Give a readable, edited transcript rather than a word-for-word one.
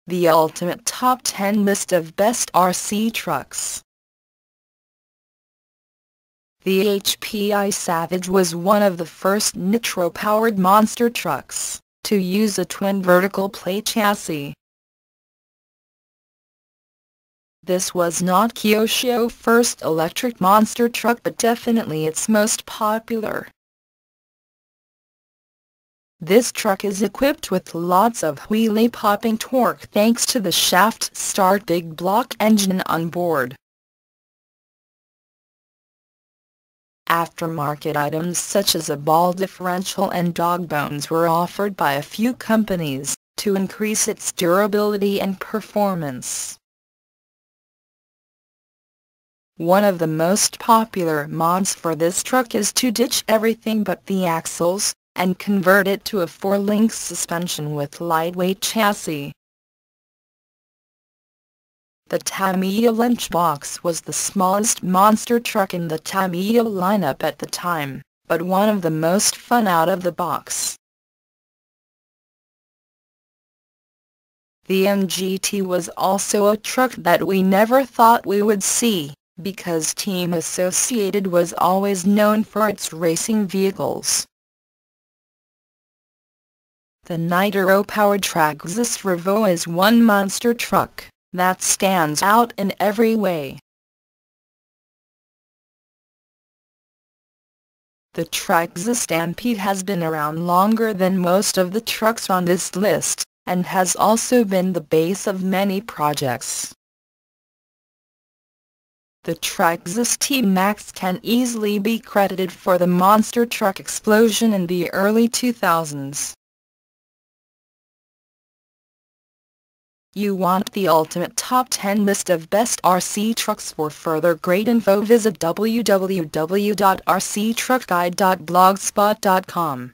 The ultimate top 10 list of best RC trucks. The HPI Savage was one of the first nitro-powered monster trucks to use a twin vertical plate chassis. This was not Kyosho's first electric monster truck, but definitely its most popular. This truck is equipped with lots of wheelie-popping torque thanks to the shaft-start big block engine on board. Aftermarket items such as a ball differential and dog bones were offered by a few companies to increase its durability and performance. One of the most popular mods for this truck is to ditch everything but the axles and convert it to a 4-link suspension with lightweight chassis. The Tamiya Lunchbox was the smallest monster truck in the Tamiya lineup at the time, but one of the most fun out of the box. The MGT was also a truck that we never thought we would see, because Team Associated was always known for its racing vehicles. The nitro-powered Traxxas Revo is one monster truck that stands out in every way. The Traxxas Stampede has been around longer than most of the trucks on this list, and has also been the base of many projects. The Traxxas T-Max can easily be credited for the monster truck explosion in the early 2000s. You want the ultimate top 10 list of best RC trucks? For further great info visit www.rctruckguide.blogspot.com.